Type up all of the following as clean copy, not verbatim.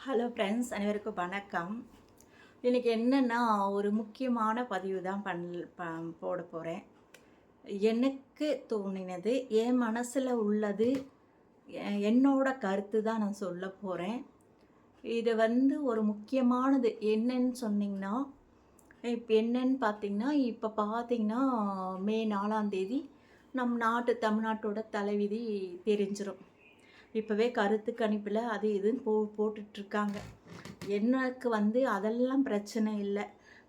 Hello friends, அனைவருக்கும் வணக்கம். இன்றைக்கி என்னென்னா, ஒரு முக்கியமான பதிவு தான் போட போகிறேன். எனக்கு தோணினது, என் மனசில் உள்ளது, என்னோட கருத்து தான் நான் சொல்ல போகிறேன். இது ஒரு முக்கியமானது. என்னன்னு சொன்னிங்கன்னா, இப்போ என்னன்னு பார்த்தீங்கன்னா, மே 4ஆம் தேதி தமிழ்நாட்டோட தலைவிதி தெரிஞ்சிடும். இப்போவே கருத்து கணிப்பில் அது இதுன்னு போட்டுட்ருக்காங்க. எனக்கு அதெல்லாம் பிரச்சனை இல்லை.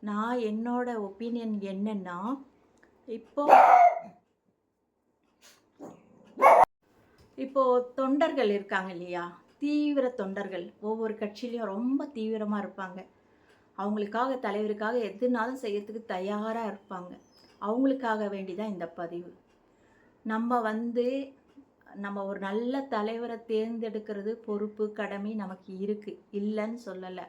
நான் என்னோட ஒப்பீனியன் என்னென்னா, இப்போது தொண்டர்கள் இருக்காங்க இல்லையா, தீவிர தொண்டர்கள் ஒவ்வொரு கட்சியிலையும் ரொம்ப தீவிரமாக இருப்பாங்க. அவங்களுக்காக தலைவருக்காக எதுனாலும் செய்யறதுக்கு தயாராக இருப்பாங்க. அவங்களுக்காக வேண்டி தான் இந்த பதிவு. நம்ம ஒரு நல்ல தலைவரை தேர்ந்தெடுக்கிறது பொறுப்பு, கடமை நமக்கு இருக்குது, இல்லைன்னு சொல்லலை.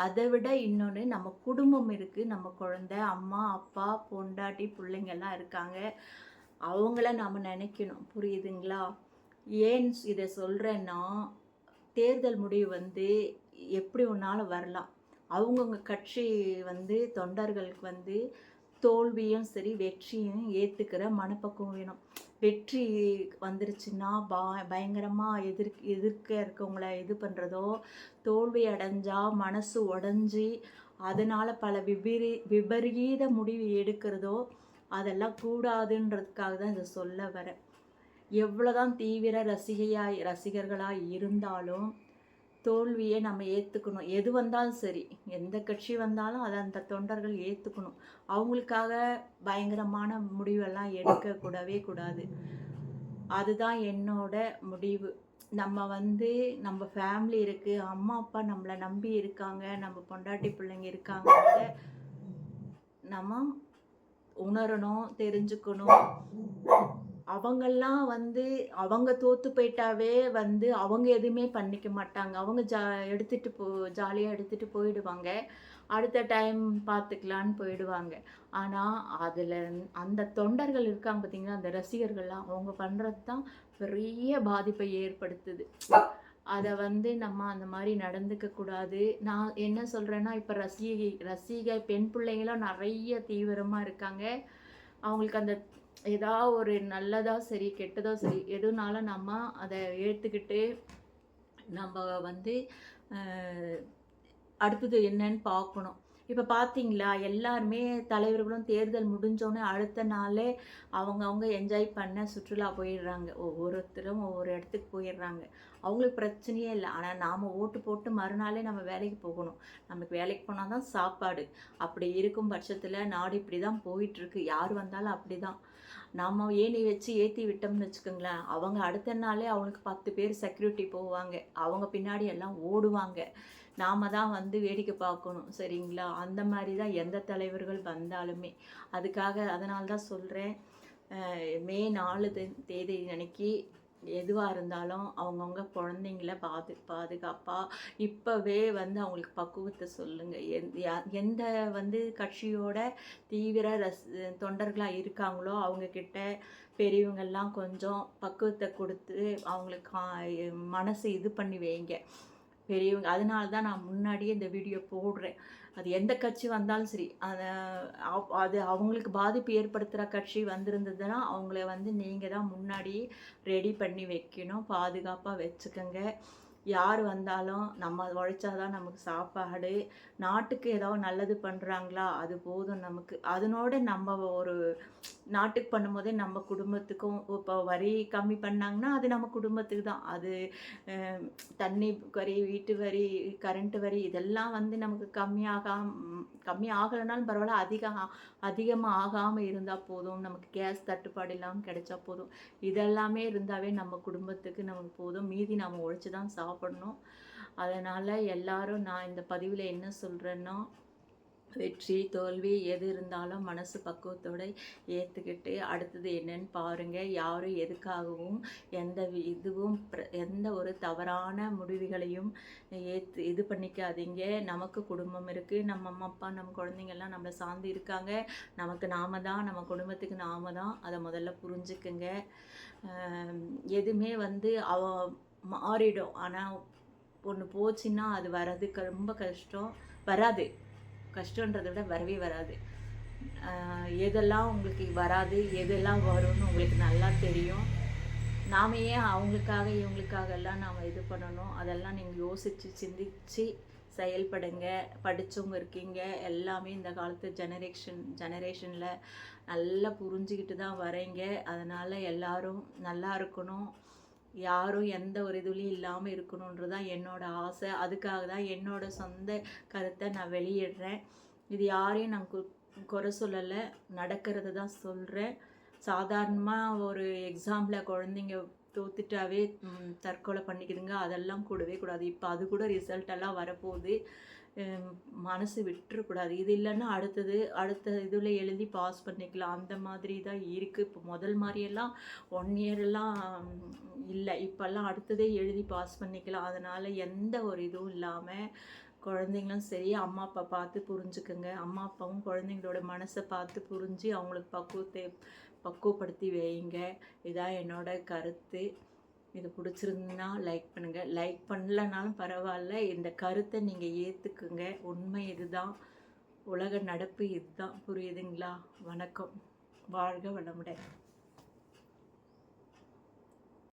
அதை விட இன்னொன்று, நம்ம குடும்பம் இருக்குது, நம்ம குழந்தை, அம்மா அப்பா, பொண்டாட்டி, பிள்ளைங்கள்லாம் இருக்காங்க. அவங்கள நாம் நினைக்கணும். புரியுதுங்களா? ஏன் இதை சொல்கிறேன்னா, தேர்தல் முடிவு எப்படி ஒன்றாலும் வரலாம். அவங்கவுங்க கட்சி தொண்டர்களுக்கு தோல்வியும் சரி வெற்றியும் ஏற்றுக்கிற மனப்பக்குவம் வேணும். வெற்றி வந்துருச்சுன்னா பயங்கரமாக எதிர்க்க இருக்கவங்கள இது பண்ணுறதோ, தோல்வி அடைஞ்சால் மனசு உடஞ்சி அதனால் பல விபரீத முடிவு எடுக்கிறதோ, அதெல்லாம் கூடாதுன்றதுக்காக தான் இதை சொல்ல வரேன். எவ்வளோதான் தீவிர ரசிகர்களாக இருந்தாலும் தோல்வியை நம்ம ஏற்றுக்கணும். எது வந்தாலும் சரி, எந்த கட்சி வந்தாலும் அதை அந்த தொண்டர்கள் ஏற்றுக்கணும். அவங்களுக்காக பயங்கரமான முடிவெல்லாம் எடுக்கக்கூடவே கூடாது. அதுதான் என்னோட முடிவு. நம்ம ஃபேமிலி இருக்குது, அம்மா அப்பா நம்மளை நம்பி இருக்காங்க, நம்ம பொண்டாட்டி பிள்ளைங்க இருக்காங்க, நம்ம உணரணும், தெரிஞ்சுக்கணும். அவங்கெல்லாம் அவங்க தோற்று போயிட்டாவே அவங்க எதுவுமே பண்ணிக்க மாட்டாங்க. அவங்க ஜாலியாக எடுத்துகிட்டு போயிடுவாங்க. அடுத்த டைம் பார்த்துக்கலான்னு போயிடுவாங்க. ஆனால் அந்த தொண்டர்கள் இருக்காங்க பார்த்தீங்கன்னா, அந்த ரசிகர்கள்லாம் அவங்க பண்ணுறது தான் பெரிய பாதிப்பை ஏற்படுத்துது. அதை நம்ம அந்த மாதிரி நடந்துக்கக்கூடாது. நான் என்ன சொல்கிறேன்னா, இப்போ ரசிகை பெண் பிள்ளைங்களாம் நிறைய தீவிரமாக இருக்காங்க. அவங்களுக்கு ஏதாவது ஒரு நல்லதோ சரி கெட்டதோ சரி எதுனாலும் நம்ம அதை ஏற்றுக்கிட்டு நம்ம அடுத்தது என்னன்னு பார்க்கணும். இப்போ பார்த்தீங்களா, எல்லாருமே தலைவர்களும் தேர்தல் முடிஞ்சோடனே அடுத்த நாளே அவங்க என்ஜாய் பண்ண சுற்றுலா போயிடுறாங்க. ஒவ்வொருத்தரும் ஒவ்வொரு இடத்துக்கு போயிடுறாங்க. அவங்களுக்கு பிரச்சனையே இல்லை. ஆனால் நாம் ஓட்டு போட்டு மறுநாளே நம்ம வேலைக்கு போகணும். நமக்கு வேலைக்கு போனால் தான் சாப்பாடு. அப்படி இருக்கும் பட்சத்தில் நாடு இப்படி தான் போயிட்டுருக்கு. யார் வந்தாலும் அப்படி தான். நம்ம ஏணி வச்சு ஏற்றி விட்டோம்னு வச்சுக்கோங்களேன், அவங்க அடுத்த நாளே அவங்களுக்கு 10 பேர் செக்யூரிட்டி போவாங்க. அவங்க பின்னாடி எல்லாம் ஓடுவாங்க. நாம் தான் வேடிக்கை பார்க்கணும். சரிங்களா? அந்த மாதிரி தான் எந்த தலைவர்கள் வந்தாலுமே. அதனால தான் சொல்கிறேன், மே 4 தேதி அன்னைக்கு எதுவாக இருந்தாலும் அவங்கவுங்க குழந்தைங்கள பாதுகாப்பாக இப்போவே அவங்களுக்கு பக்குவத்தை சொல்லுங்கள். எந்த கட்சியோட தீவிர தொண்டர்களாக இருக்காங்களோ அவங்கக்கிட்ட பெரியவங்கள்லாம் கொஞ்சம் பக்குவத்தை கொடுத்து அவங்களுக்கு மனசு இது பண்ணி வைங்க பெரியவங்க. அதனால தான் நான் முன்னாடியே இந்த வீடியோ போடுறேன். அது எந்த கட்சி வந்தாலும் சரி, அது அவங்களுக்கு பாதிப்பு ஏற்படுத்துகிற கட்சி வந்திருந்ததுன்னா அவங்கள நீங்கள் தான் முன்னாடியே ரெடி பண்ணி வைக்கணும். பாதுகாப்பாக வச்சுக்கோங்க. யார் வந்தாலும் நம்ம உழைச்சாதான் நமக்கு சாப்பாடு. நாட்டுக்கு ஏதாவது நல்லது பண்ணுறாங்களா, அது போதும் நமக்கு. அதனோட நம்ம ஒரு நாட்டுக்கு பண்ணும்போதே நம்ம குடும்பத்துக்கும், இப்போ வரி கம்மி பண்ணாங்கன்னா அது நம்ம குடும்பத்துக்கு தான். அது தண்ணி வரி, வீட்டு வரி, கரண்ட்டு வரி இதெல்லாம் நமக்கு கம்மி ஆகலைனாலும் பரவாயில்ல, அதிகமாக ஆகாமல் இருந்தால் போதும். நமக்கு கேஸ் தட்டுப்பாடு இல்லாமல் கிடைச்சா போதும். இதெல்லாமே இருந்தாவே நம்ம குடும்பத்துக்கு நமக்கு போதும். மீதி நம்ம உழைச்சி தான் சாப்பிடணும். அதனால் எல்லாரும் நான் இந்த பதிவில் என்ன சொல்கிறேன்னா, வெற்றி தோல்வி எது இருந்தாலும் மனசு பக்குவத்தோடு ஏற்றுக்கிட்டு அடுத்தது என்னன்னு பாருங்கள். யாரும் எதுக்காகவும் எந்த ஒரு தவறான முடிவுகளையும் இது பண்ணிக்காதீங்க. நமக்கு குடும்பம் இருக்குது, நம்ம அம்மா அப்பா நம்ம குழந்தைங்கள்லாம் நம்மளை சார்ந்து இருக்காங்க. நமக்கு நாம தான், நம்ம குடும்பத்துக்கு நாம தான். அதை முதல்ல புரிஞ்சுக்குங்க. எதுவுமே மாறிடும். ஆனால் ஒன்று போச்சுன்னா அது வர்றதுக்கு ரொம்ப கஷ்டம். வராது. கஷ்டன்றதை விட வரவே வராது. எதெல்லாம் உங்களுக்கு வராது, எதெல்லாம் வரும்னு உங்களுக்கு நல்லா தெரியும். நாம் ஏன் அவங்களுக்காக இவங்களுக்காகலாம் நாம் இது பண்ணணும்? அதெல்லாம் நீங்கள் யோசித்து சிந்தித்து செயல்படுங்க. படித்தவங்க இருக்கீங்க, எல்லாமே இந்த காலத்து ஜெனரேஷனில் நல்லா புரிஞ்சுக்கிட்டு தான் வரீங்க. அதனால் எல்லோரும் நல்லா இருக்கணும், யாரும் எந்த ஒரு இதுலேயும் இல்லாமல் இருக்கணுன்றது தான் என்னோடய ஆசை. அதுக்காக தான் என்னோடய சொந்த கருத்தை நான் வெளியிடுறேன். இது யாரையும் நான் குறை சொல்லலை, நடக்கிறது தான் சொல்கிறேன். சாதாரணமாக ஒரு எக்ஸாமில் குழந்தைங்க தோத்துட்டாவே தற்கொலை பண்ணிக்குதுங்க, அதெல்லாம் கூடவே கூடாது. இப்போ அது கூட ரிசல்ட் எல்லாம் வரப்போகுது. மனசு விட்டுறக்கூடாது. இது இல்லைன்னா அடுத்த இதில் எழுதி பாஸ் பண்ணிக்கலாம். அந்த மாதிரி தான் இருக்குது. இப்போ முதல் மாதிரியெல்லாம் 1 இயர்லாம் இல்லை. இப்போல்லாம் அடுத்ததே எழுதி பாஸ் பண்ணிக்கலாம். அதனால் எந்த ஒரு இதுவும் இல்லாமல் குழந்தைங்களும் சரி, அம்மா அப்பா பார்த்து புரிஞ்சுக்குங்க. அம்மா அப்பாவும் குழந்தைங்களோட மனசை பார்த்து புரிஞ்சு அவங்களுக்கு பக்குவப்படுத்தி வைங்க. இதான் என்னோட கருத்து. இது பிடிச்சிருந்துன்னா லைக் பண்ணுங்கள். லைக் பண்ணலனாலும் பரவாயில்ல, இந்த கருத்தை நீங்கள் ஏற்றுக்குங்க. உண்மை இதுதான், உலக நடப்பு இதுதான். புரியுதுங்களா? வணக்கம். வாழ்க வளமுடன்.